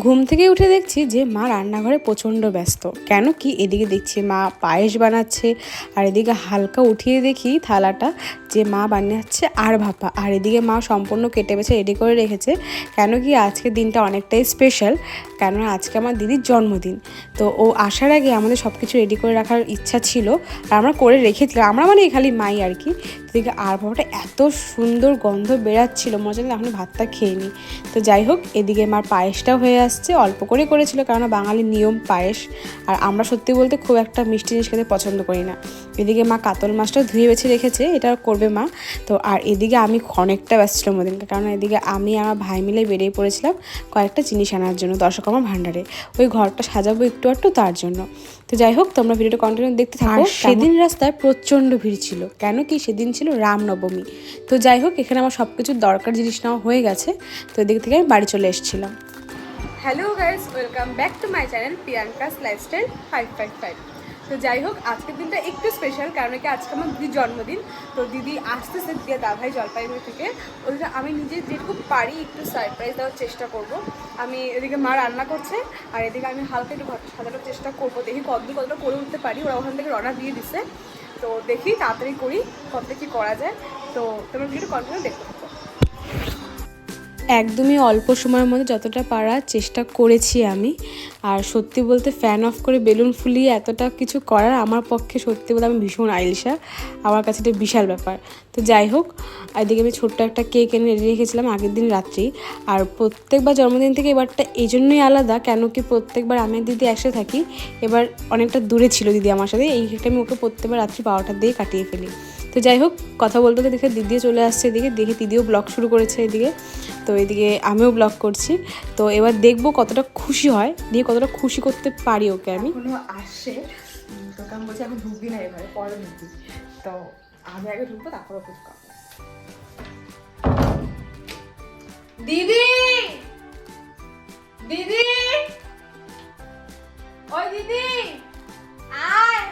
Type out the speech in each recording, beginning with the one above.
ঘুম থেকে উঠে দেখছি যে মা রান্নাঘরে প্রচণ্ড ব্যস্ত। কেন কি এদিকে দেখছি মা পায়েস বানাচ্ছে, আর এদিকে হালকা উঠিয়ে দেখি থালাটা যে মা বানাচ্ছে আর ভাপা, আর এদিকে মা সম্পূর্ণ কেটে বেছে রেডি করে রেখেছে। কেন কি আজকের দিনটা অনেকটাই স্পেশাল, কেননা আজকে আমার দিদির জন্মদিন। তো ও আসার আগে আমাদের সব কিছু রেডি করে রাখার ইচ্ছা ছিল, আর আমরা করে রেখেছিলাম। আমরা মানে খালি মাই আর কি। এদিকে আর ভাপাটা এত সুন্দর গন্ধ বেরাচ্ছিল, মজা লাগে এখন ভাতটা খেয়ে নিই। তো যাই হোক, এদিকে মার পায়েসটাও হয়ে আসছে, অল্প করে করেছিল কারণ বাঙালির নিয়ম পায়েস, আর আমরা সত্যি বলতে খুব একটা মিষ্টি জিনিস খেতে পছন্দ করি না। এদিকে মা কাতল মাছটা ধুয়ে বেছে রেখেছে, এটা করবে মা। তো আর এদিকে আমি অনেকটা ব্যস্ত ছিলাম ওদিনকে, কারণ এদিকে আমি আর আমার ভাই মিলে বেরিয়ে পড়েছিলাম কয়েকটা জিনিস আনার জন্য দশকর্মা ভাণ্ডারে। ওই ঘরটা সাজাবো একটু তার জন্য। তো যাই হোক, তোমরা ভিডিওটা কন্টিনিউ দেখতে থাকো। সেদিন রাস্তায় প্রচণ্ড ভিড় ছিল, কেন কি সেদিন ছিল রামনবমী। তো যাই হোক, এখানে আমার সব কিছুর দরকার জিনিস নেওয়া হয়ে গেছে। তো এদিক থেকে আমি বাড়ি চলে এসেছিলাম। Hello guys, welcome back to my channel Priyanka's lifestyle 555। তো যাই হোক, আজকের দিনটা একটু স্পেশাল, কারণ কি আজকে আমার দিদির জন্মদিন। তো দিদি আসতেছে দিয়ে দাভাই জলপাইগুড়ি থেকে। ওদিকে আমি নিজে যেটুকু পারি একটু সারপ্রাইজ দেওয়ার চেষ্টা করব। আমি এদিকে মা রান্না করছে, আর এদিকে আমি হালকা একটু ঘর সাজানোর চেষ্টা করবো। দেখি কতটা করে উঠতে পারি। ওরা ওখান থেকে রওনা দিয়ে দিছে, তো দেখি তাড়াতাড়ি করি কতটা কী করা যায়। তো তোমরা ভিডিওটা কন্টিনিউ দেখতে থাকো। একদমই অল্প সময়ের মধ্যে যতটা পারার চেষ্টা করেছি আমি। আর সত্যি বলতে ফ্যান অফ করে বেলুন ফুলিয়ে এতটা কিছু করার আমার পক্ষে সত্যি বলতে আমি ভীষণ আইলসা, আমার কাছে এটা বিশাল ব্যাপার। তো যাই হোক, এদিকে আমি ছোট্ট একটা কেক এনে রেডি রেখেছিলাম আগের দিন রাত্রি। আর প্রত্যেকবার জন্মদিন থেকে এবারটা এই জন্যই আলাদা, কেন কি প্রত্যেকবার আমি দিদি একসাথে থাকি, এবার অনেকটা দূরে ছিল দিদি আমার সাথে। এই কেকটা আমি ওকে প্রত্যেকবার রাত্রি 12টার দিয়ে কাটিয়ে ফেলি। তো যাই হোক, কথা বলতে দেখে দিদিও চলে আসছে এদিকে, দেখে দিদিও ব্লগ শুরু করেছে এদিকে। তো এদিকে আমিও ব্লগ করছি। তো এবার দেখবো কতটা খুশি হয়, দিয়ে কতটা খুশি করতে পারি ওকে আমি। এখনো আসছে, তোকে আমি বলছি এখন ঢুকবি না, এবারে পরে ঢুকবি। তো আমি আগে ঢুকবো, তারপর ওকে ঢুকাবো। দিদি দিদি, ওই দিদি আয়।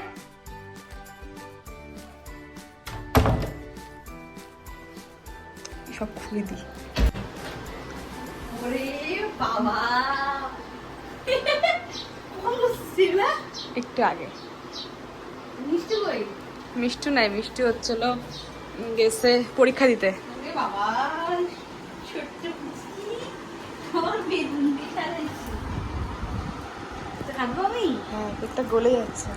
সব খুলে দিই। একটু আগে মিষ্টি নাই, মিষ্টি হচ্ছিল গেছে পরীক্ষা দিতে। হ্যাঁ, কেকটা গলে যাচ্ছে,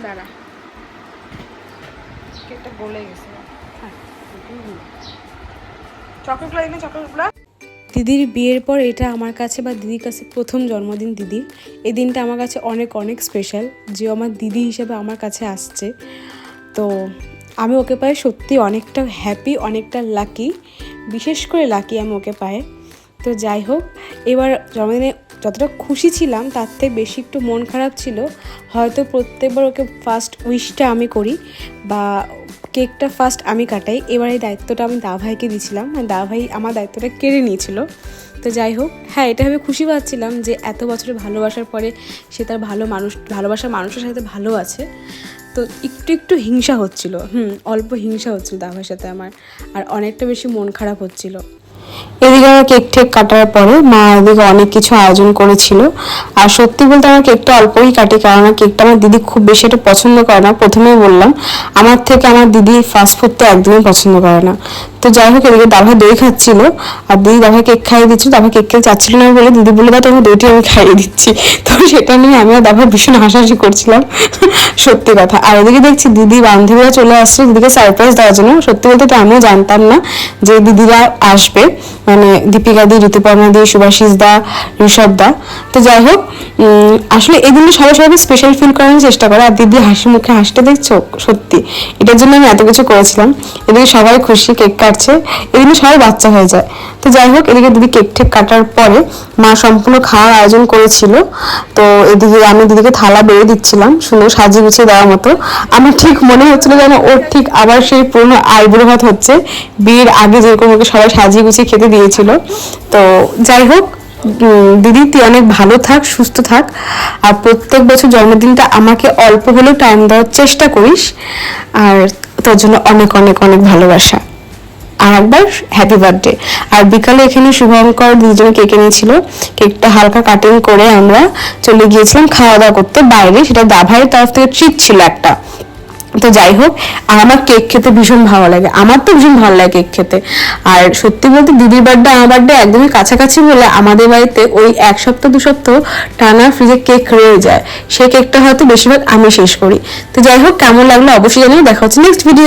দাঁড়া, কেকটা গলে গেছে। চকলেটগুলো দেখবেন, চকলেটগুলো। দিদির বিয়ের পর এটা আমার কাছে বা দিদির কাছে প্রথম জন্মদিন দিদির। এই দিনটা আমার কাছে অনেক স্পেশাল, যে আমার দিদি হিসেবে আমার কাছে আসছে। তো আমি ওকে পায়ে সত্যি অনেকটা হ্যাপি, অনেকটা লাকি, বিশেষ করে লাকি আমি ওকে পায়ে। তো যাই হোক, এবার জন্মদিনে যতটা খুশি ছিলাম তার থেকে বেশি একটু মন খারাপ ছিল। হয়তো প্রত্যেকবার ওকে ফার্স্ট উইশটা আমি করি বা কেকটা ফার্স্ট আমি কাটাই, এবার এই দায়িত্বটা আমি দাভাইকে দিয়েছিলাম, দাভাই আমার দায়িত্বটা কেড়ে নিয়েছিল। তো যাই হোক, হ্যাঁ, এটা আমি খুশি পাচ্ছিলাম যে এত বছরের ভালোবাসার পরে সে তার ভালোবাসার মানুষের সাথে ভালো আছে। তো একটু হিংসা হচ্ছিল, অল্প হিংসা হচ্ছিল দাভাইয়ের সাথে আমার, আর অনেকটা বেশি মন খারাপ হচ্ছিল। এদিকে আমার কেক ঠেক কাটার পরে মা এদিকে অনেক কিছু আয়োজন করেছিল। আর সত্যি বলতে আমার কেকটা অল্পই কাটি, কারণ কেকটা আমার দিদি খুব বেশি একটা পছন্দ করে না। প্রথমেই বললাম, আমার থেকে আমার দিদি ফাস্ট ফুড তো একদমই পছন্দ করে না। তো যাই হোক, এদিকে দাভাই দই খাচ্ছিল, আর দিদি দাভাই কেক খাইয়ে দিচ্ছিল। দাভাই কেক খেতে চাচ্ছিল না বলে দিদি বলে দাও তোমার দইটি আমি খাইয়ে দিচ্ছি। তো সেটা নিয়ে আমি আর দাভাই ভীষণ হাসাহাসি করছিলাম, সত্যি কথা। আর এদিকে দেখছি দিদি বান্ধবীরা চলে আসছে দিদিকে সারপ্রাইজ দেওয়ার জন্য। সত্যি বলতে তো আমিও জানতাম না যে দিদিরা আসবে, মানে দীপিকা দি, ঋতুপর্ণা দি, শুভাশিস দা, ঋষভ দা। তো যাই হোক, আসলে এই দিনে সবাই স্পেশাল ফিল করানোর চেষ্টা করে। আর দিদি হাসি মুখে হাসতে দেখছো, সত্যি এটার জন্য আমি এত কিছু করেছিলাম। এদিকে সবাই খুশি, কেক কাটছে, এদিকে সবাই বাচ্চা হয়ে যায়। তো যাই হোক, এদিকে দিদি কেক ঠেক কাটার পরে মা সম্পূর্ণ খাওয়ার আয়োজন করেছিল। তো এদিকে আমি দিদিকে থালা বেড়ে দিচ্ছিলাম সুন্দর সাজিয়ে গুছিয়ে দেওয়ার মতো। আমার ঠিক মনে হচ্ছিল যেন ওর ঠিক আবার সেই পুরনো আইবুড়ো ভাত হচ্ছে, বিয়ের আগে যেরকম ওকে সবাই সাজিয়ে গুছিয়ে খেতে দিয়েছিল। তো যাই হোক, দিদি তুই অনেক ভালো থাক, সুস্থ থাক, আর প্রত্যেক বছর জন্মদিনটা আমাকে অল্প হলেও টাইম দেওয়ার চেষ্টা করিস। আর তোর জন্য অনেক ভালোবাসা। আর একবার হ্যাপি বার্থডে। আর বিকালে এখানে শুভঙ্কর দুজনে কেক এনেছিল, কেকটা হালকা কাটিং করে আমরা চলে গিয়েছিলাম খাওয়া দাওয়া করতে বাইরে, সেটা দাভাইয়ের তরফ থেকে ট্রিট ছিল একটা। তো যাই হোক, আর আমার কেক খেতে ভীষণ ভালো লাগে, আমার তো ভীষণ ভালো লাগে কেক খেতে। আর সত্যি বলতে দিদির বার্থডে আমার বার্থডে একদমই কাছাকাছি বলে আমাদের বাড়িতে ওই 1 সপ্তাহ 2 সপ্তাহ টানা ফ্রিজে কেক রয়ে যায়, সেই কেকটা হয়তো বেশিরভাগ আমি শেষ করি। তো যাই হোক, কেমন লাগলো অবশ্যই জানিয়ে, দেখা হচ্ছে নেক্সট ভিডিও।